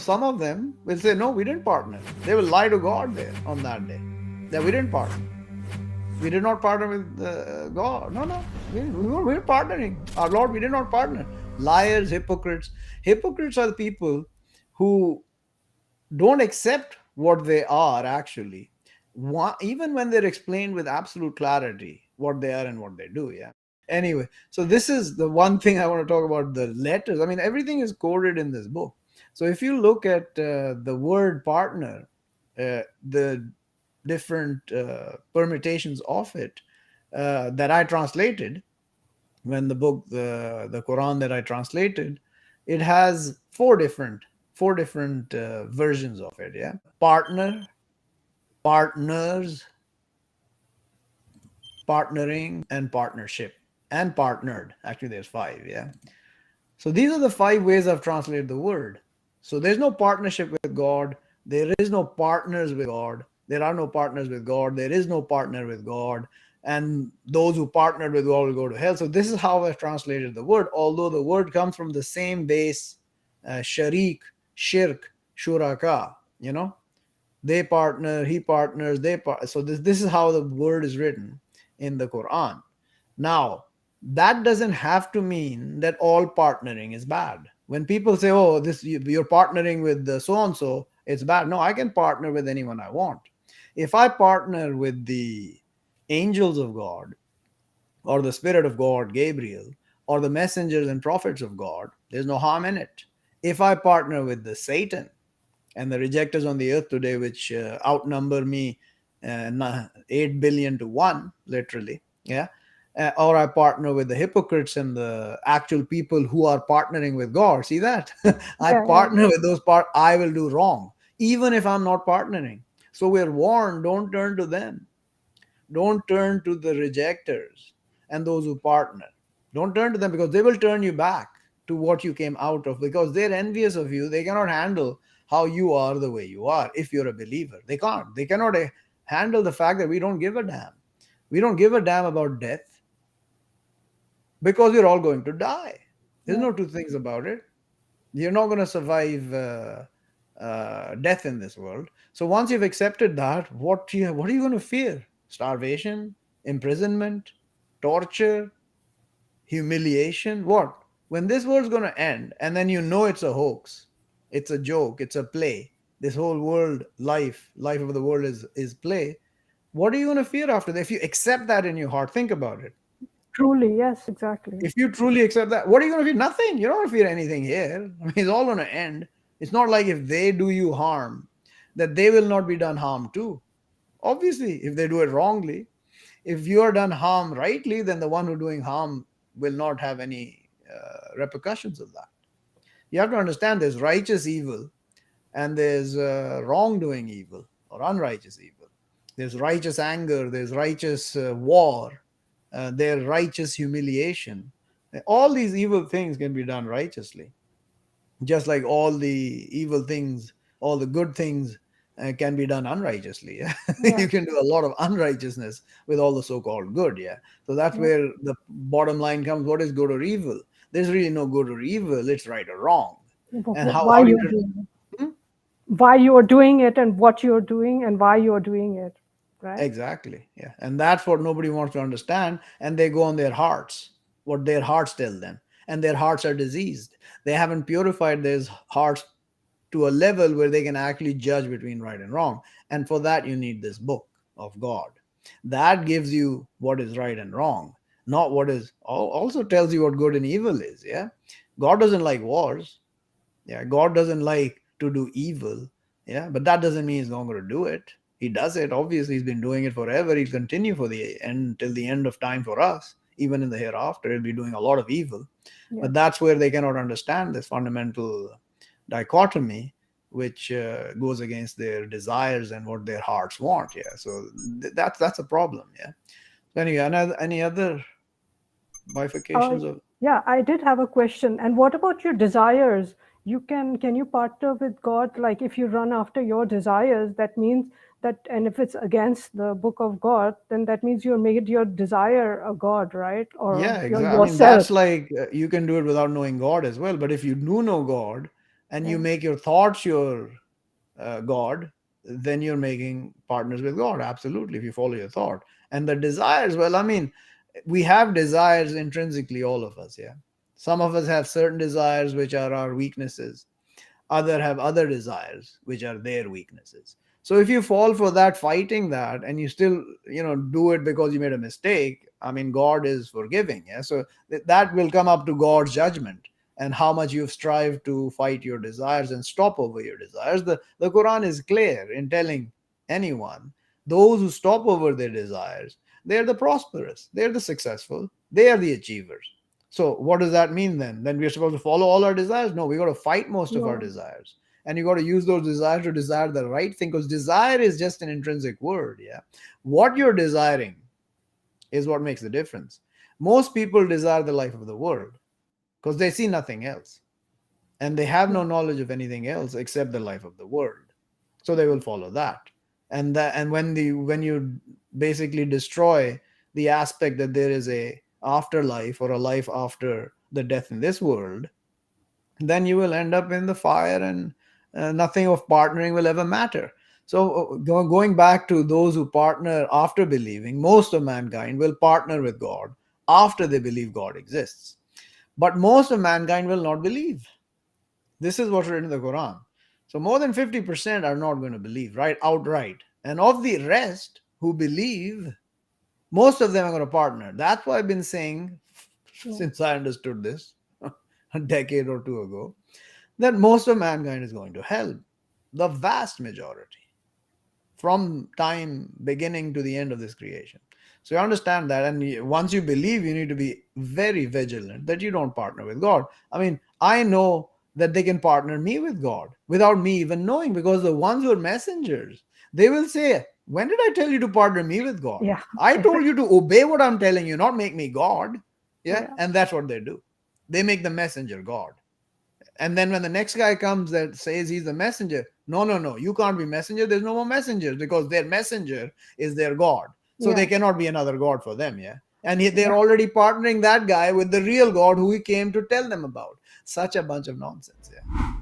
some of them will say, no, we didn't partner. They will lie to God there on that day that we didn't partner. We did not partner with God. No, no. We were partnering. Our Lord, we did not partner. Liars, hypocrites. Hypocrites are the people who don't accept what they are actually, even when they're explained with absolute clarity what they are and what they do. Yeah. Anyway, so this is the one thing I want to talk about, the letters. I mean, everything is coded in this book. So if you look at the word partner, the different permutations of it that I translated, when the Quran that I translated, it has four different versions of it. Yeah, partner, partners, partnering, and partnership, and partnered. Actually, there's five. Yeah, so these are the five ways I've translated the word. So there's no partnership with God. There is no partners with God. There are no partners with God. There is no partner with God. And those who partnered with God will go to hell. So this is how I've translated the word, although the word comes from the same base, sharik, shirk, shuraka, they partner, he partners, so this is how the word is written in the Quran. Now, that doesn't have to mean that all partnering is bad. When people say, oh, you're partnering with the so and so, it's bad. No, I can partner with anyone I want. If I partner with the angels of God, or the Spirit of God, Gabriel, or the messengers and prophets of God, there's no harm in it. If I partner with the Satan and the rejectors on the earth today, which outnumber me 8 billion to 1, literally, yeah, or I partner with the hypocrites and the actual people who are partnering with God. See that? I Yeah, yeah, partner with those I will do wrong, even if I'm not partnering. So we're warned, don't turn to them. Don't turn to the rejectors and those who partner. Don't turn to them, because they will turn you back to what you came out of, because they're envious of you. They cannot handle how you are the way you are if you're a believer. They can't. They cannot handle the fact that we don't give a damn. We don't give a damn about death, because we're all going to die. There's yeah, no two things about it. You're not going to survive death in this world. So once you've accepted that, what are you going to fear? Starvation, imprisonment, torture, humiliation? What? When this world's going to end, and then you know it's a hoax, it's a joke, it's a play. This whole world, life of the world is play. What are you going to fear after that? If you accept that in your heart, think about it. truly, yes, exactly. If you truly accept that, what are you going to fear? Nothing. You don't want to fear anything here. I mean, it's all going to end. It's not like if they do you harm, that they will not be done harm too. Obviously, if they do it wrongly, if you are done harm rightly, then the one who doing harm will not have any repercussions of that. You have to understand there's righteous evil and there's wrongdoing evil or unrighteous evil. There's righteous anger, there's righteous war, there's righteous humiliation. All these evil things can be done righteously, just like all the evil things, all the good things can be done unrighteously. Yeah? Yeah, You can do a lot of unrighteousness with all the so-called good. Yeah, so that's yeah. where the bottom line comes. What is good or evil? There's really no good or evil. It's right or wrong. And Why how do you you're doing it, Hmm? why you're doing it, and what you're doing, and why you're doing it, right? Exactly. Yeah. And that's what nobody wants to understand. And they go on their hearts, what their hearts tell them. And their hearts are diseased. They haven't purified their hearts to a level where they can actually judge between right and wrong. And for that, you need this book of God. That gives you what is right and wrong, not what is, also tells you what good and evil is. Yeah. God doesn't like wars. Yeah, God doesn't like to do evil. Yeah, but that doesn't mean he's not going to do it. He does it. Obviously, he's been doing it forever. He'll continue for the end till the end of time for us. Even in the hereafter, he'll be doing a lot of evil. Yeah, But that's where they cannot understand this fundamental dichotomy, which goes against their desires and what their hearts want. Yeah, so that's a problem. Yeah. So anyway, any other uh, bifurcations of? yeah, I did have a question. And what about your desires? Can you partner with God? Like if you run after your desires, that means that, and if it's against the book of God, then that means you made your desire a God, right? Or Yeah, your exactly. I mean, yourself. that's like you can do it without knowing God as well. But if you do know God, and you make your thoughts your God, then you're making partners with God. Absolutely, if you follow your thought. And the desires, well, I mean, we have desires intrinsically, all of us, yeah. Some of us have certain desires which are our weaknesses, other have other desires which are their weaknesses. So if you fall for that, fighting that, and you still do it because you made a mistake, I mean, God is forgiving, yeah. So that will come up to God's judgment, and how much you've strived to fight your desires and stop over your desires. The Quran is clear in telling anyone, those who stop over their desires, they're the prosperous, they're the successful, they are the achievers. So what does that mean then? Then we're supposed to follow all our desires? No, we got to fight most of our No. desires. And you got to use those desires to desire the right thing, because desire is just an intrinsic word. Yeah. What you're desiring is what makes the difference. Most people desire the life of the world because they see nothing else. And they have no knowledge of anything else except the life of the world. So they will follow that. And when you basically destroy the aspect that there is a afterlife or a life after the death in this world, then you will end up in the fire, and nothing of partnering will ever matter. So going back to those who partner after believing, most of mankind will partner with God after they believe God exists. But most of mankind will not believe. This is what's written in the Quran. So more than 50% are not going to believe, right? Outright. And of the rest who believe, most of them are going to partner. That's why I've been saying, since I understood this a decade or two ago, that most of mankind is going to hell. The vast majority, from time beginning to the end of this creation. So you understand that, and once you believe, you need to be very vigilant that you don't partner with God. I mean, I know that they can partner me with God without me even knowing, because the ones who are messengers, they will say, when did I tell you to partner me with God? Yeah. I told you to obey what I'm telling you, not make me God. Yeah. And that's what they do. They make the messenger God. And then when the next guy comes that says he's the messenger, no, you can't be messenger. There's no more messengers, because their messenger is their God. So they cannot be another God for them. Yeah. And they're already partnering that guy with the real God who he came to tell them about. Such a bunch of nonsense. Yeah.